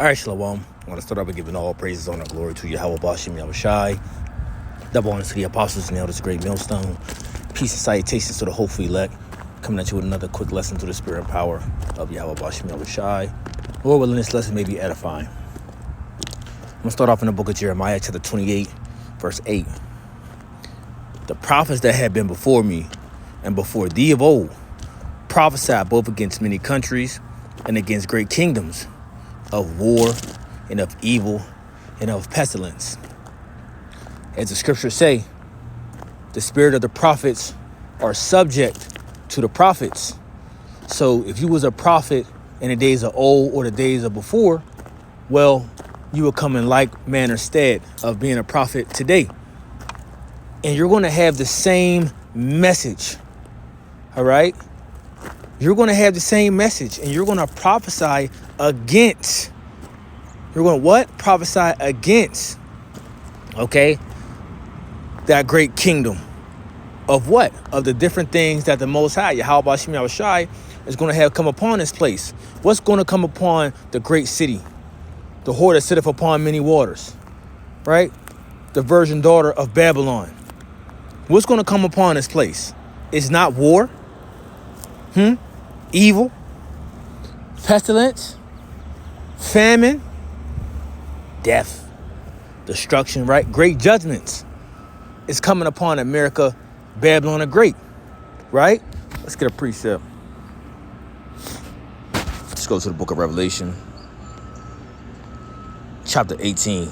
All right, Shalom. I want to start off by giving all praises, honor, glory to Yahweh Bashim Yahushai. Double honors to the apostles nailed this great millstone. Peace and salutations to the hopeful elect. Coming at you with another quick lesson through the spirit and power of Yahweh Bashim Yahushai. Lord willing, this lesson may be edifying. I'm going to start off in the book of Jeremiah, chapter 28, verse 8. The prophets that had been before me and before thee of old prophesied both against many countries and against great kingdoms, of war and of evil and of pestilence. As the scriptures say, the spirit of the prophets are subject to the prophets. So if you was a prophet in the days of old or the days of before, well, you will come in like manner stead of being a prophet today. And you're going to have the same message. All right? You're going to have the same message, and you're going to prophesy against. You're going to what? Prophesy against. Okay? That great kingdom. Of what? Of the different things that the Most High, Yahweh Bashim Yahushai, is going to have come upon this place. What's going to come upon the great city? The whore that sitteth upon many waters. Right? The virgin daughter of Babylon. What's going to come upon this place? It's not war. Evil, pestilence, famine, death, destruction, right? Great judgments is coming upon America, Babylon the Great, right? Let's get a precept. Let's go to the book of Revelation, chapter 18.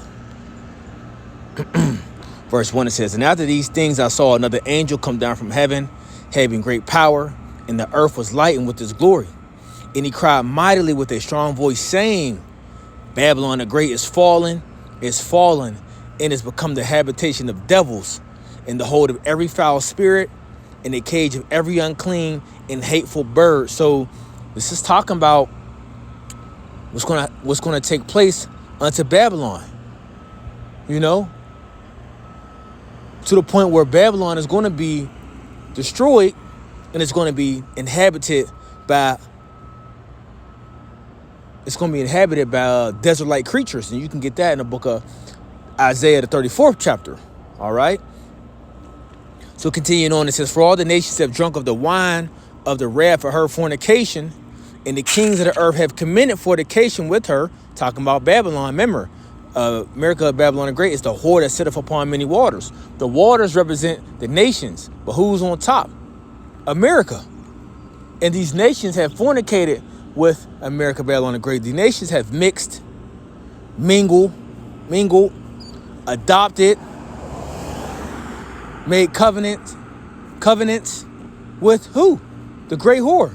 Verse 1, it says, "And after these things I saw another angel come down from heaven, having great power, and the earth was lightened with his glory. And he cried mightily with a strong voice, saying, Babylon the Great is fallen, and is become the habitation of devils, and the hold of every foul spirit, and the cage of every unclean and hateful bird." So this is talking about what's gonna take place unto Babylon. You know, to the point where Babylon is going to be destroyed. And it's going to be inhabited by desert-like creatures. And you can get that in the book of Isaiah, the 34th chapter. All right. So continuing on, it says, "For all the nations have drunk of the wine of the wrath of her fornication, and the kings of the earth have committed fornication with her." Talking about Babylon. Remember, America, Babylon the Great is the whore that sitteth upon many waters. The waters represent the nations. But who's on top? America. And these nations have fornicated with America, Babylon the Great. The nations have mixed, mingled, adopted, made covenants with who? The great whore.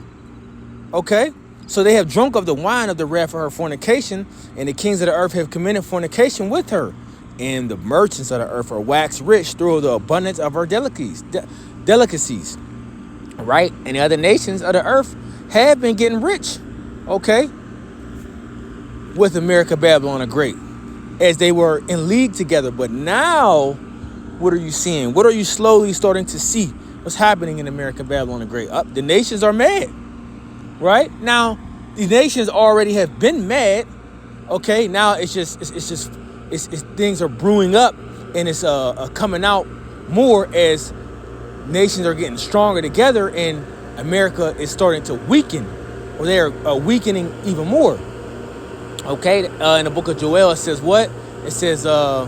Okay? So they have drunk of the wine of the wrath of her fornication, and the kings of the earth have committed fornication with her. And the merchants of the earth are waxed rich through the abundance of her delicacies. Right? And the other nations of the earth have been getting rich, okay, with America, Babylon the Great, as they were in league together. But now, what are you seeing? What are you slowly starting to see? What's happening in America, Babylon the Great? The nations are mad, right? Now, the nations already have been mad, okay? Now it's things are brewing up, and it's coming out more as nations are getting stronger together, and America is starting to weaken, or they're weakening even more. Okay, in the book of Joel, it says what? It says, "For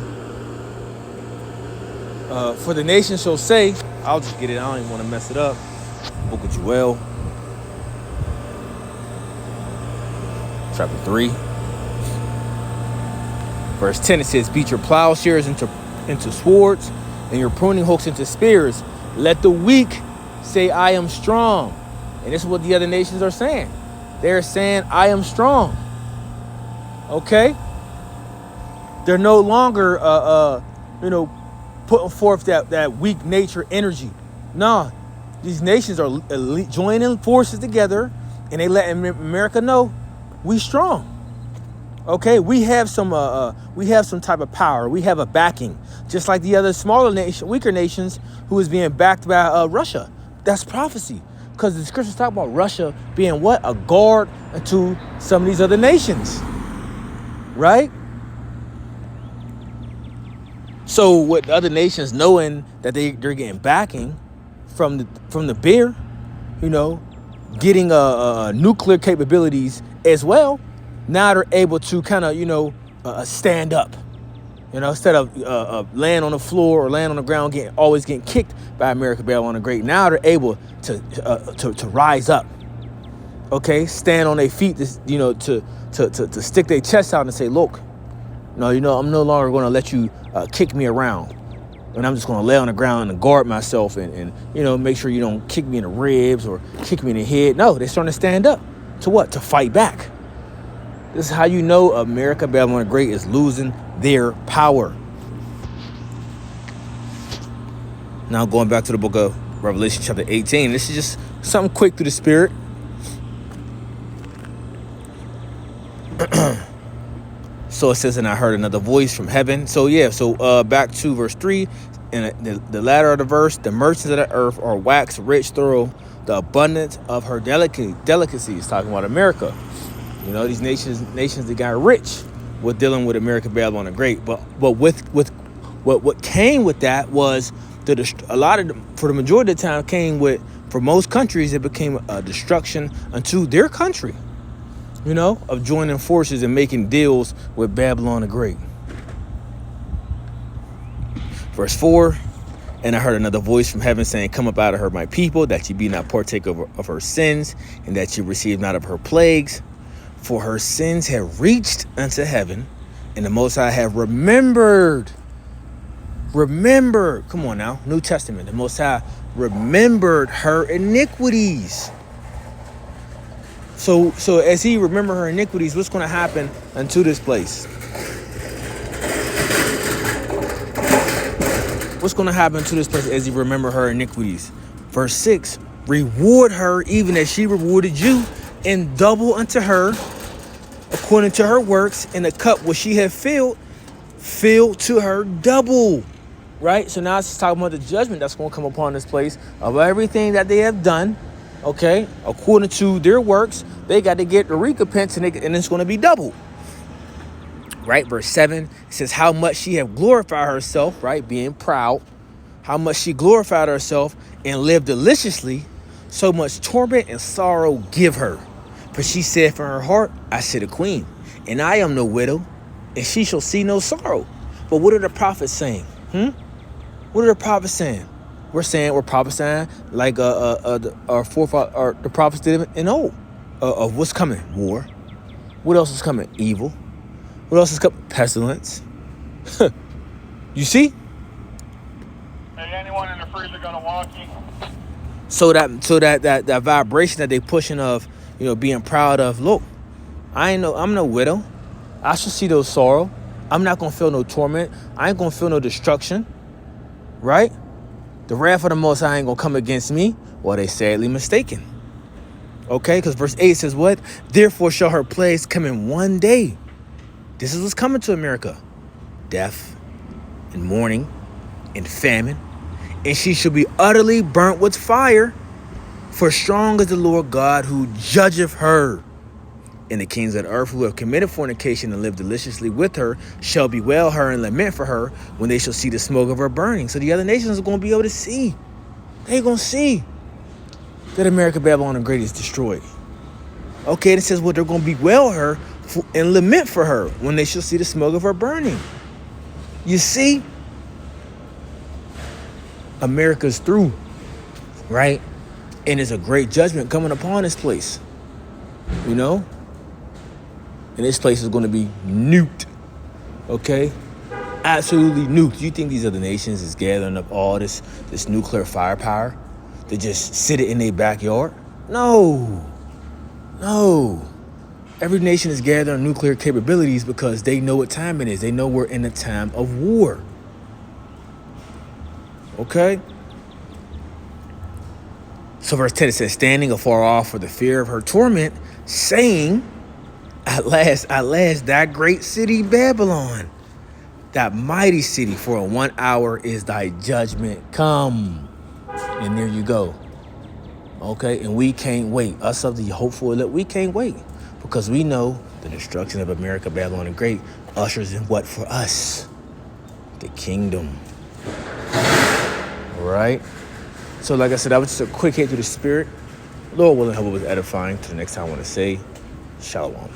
the nations shall say," I'll just get it, I don't even want to mess it up. Book of Joel, chapter 3, verse 10, it says, "Beat your plowshares into swords, and your pruning hooks into spears. Let the weak say, I am strong." And this is what the other nations are saying. They're saying, I am strong. Okay? They're no longer, putting forth that weak nature energy. No, these nations are joining forces together, and they letting America know we strong. Okay, we have some type of power. We have a backing, just like the other smaller weaker nations who is being backed by Russia. That's prophecy, because the scriptures talk about Russia being what? A guard to some of these other nations. right? So with other nations knowing that they're getting backing from the bear, you know, getting nuclear capabilities as well, now they're able to kind of, stand up. Instead of laying on the floor or laying on the ground, always getting kicked by America, Babylon the Great. Now they're able to rise up, okay, stand on their feet, to stick their chest out and say, look, no, I'm no longer going to let you kick me around, and I'm just going to lay on the ground and guard myself and make sure you don't kick me in the ribs or kick me in the head. No, they're starting to stand up to what? To fight back. This is how you know America, Babylon the Great is losing their power. Now going back to the book of Revelation chapter 18. This is just something quick through the spirit. So it says, and I heard another voice from heaven. So back to verse 3. And the latter of the verse, the merchants of the earth are waxed rich through the abundance of her delicacies. Talking about America. These nations that got rich with dealing with America, Babylon the Great. But with what came with that was for the majority of the time came with, for most countries, it became a destruction unto their country, of joining forces and making deals with Babylon the Great. Verse 4, and I heard another voice from heaven saying, come up out of her, my people, that ye be not partaker of her sins, and that ye receive not of her plagues. For her sins have reached unto heaven, and the Most High have remembered. Come on now, New Testament. The Most High remembered her iniquities. So as he remembered her iniquities, what's going to happen unto this place? What's going to happen to this place as he remember her iniquities? Verse 6, reward her even as she rewarded you, and double unto her according to her works, in the cup which she had filled to her double. Right? So now it's talking about the judgment that's going to come upon this place of everything that they have done. Okay? According to their works, they got to get the recompense, and it's going to be double. Right? Verse 7, it says, how much she have glorified herself, right? Being proud. How much she glorified herself and lived deliciously, so much torment and sorrow give her. For she said from her heart, I sit a queen, and I am no widow, and she shall see no sorrow. But what are the prophets saying? What are the prophets saying? We're prophesying like our forefathers, the prophets did in old, of what's coming. War. What else is coming? Evil. What else is coming? Pestilence. You see? Hey, anyone in the freezer gonna walk you? So that vibration that they pushing of, being proud of. Look, I'm no widow. I shall see no sorrow. I'm not gonna feel no torment. I ain't gonna feel no destruction. Right? The wrath of the Most High ain't gonna come against me. Well, they sadly mistaken. Okay, because verse 8 says what? Therefore shall her plagues come in one day. This is what's coming to America. Death and mourning and famine. And she shall be utterly burnt with fire. For strong is the Lord God who judgeth her. And the kings of the earth who have committed fornication and lived deliciously with her shall bewail her and lament for her when they shall see the smoke of her burning. So the other nations are going to be able to see. They're going to see that America, Babylon the Great is destroyed. Okay, and it says, well, they're going to bewail her and lament for her when they shall see the smoke of her burning. You see? America's through, right? And there's a great judgment coming upon this place, And this place is going to be nuked, okay? Absolutely nuked. You think these other nations is gathering up all this nuclear firepower to just sit it in their backyard? No. Every nation is gathering nuclear capabilities because they know what time it is. They know we're in a time of war. Okay? So verse 10, it says, standing afar off for the fear of her torment, saying, at last, that great city Babylon, that mighty city, for in 1 hour is thy judgment come. And there you go. Okay, and we can't wait. Us of the hopeful elect, we can't wait. Because we know The destruction of America, Babylon the Great, ushers in what for us? The kingdom. All right? So like I said, that was just a quick hit through the spirit. Lord willing, hope it was edifying. To the next time I want to say, Shalom.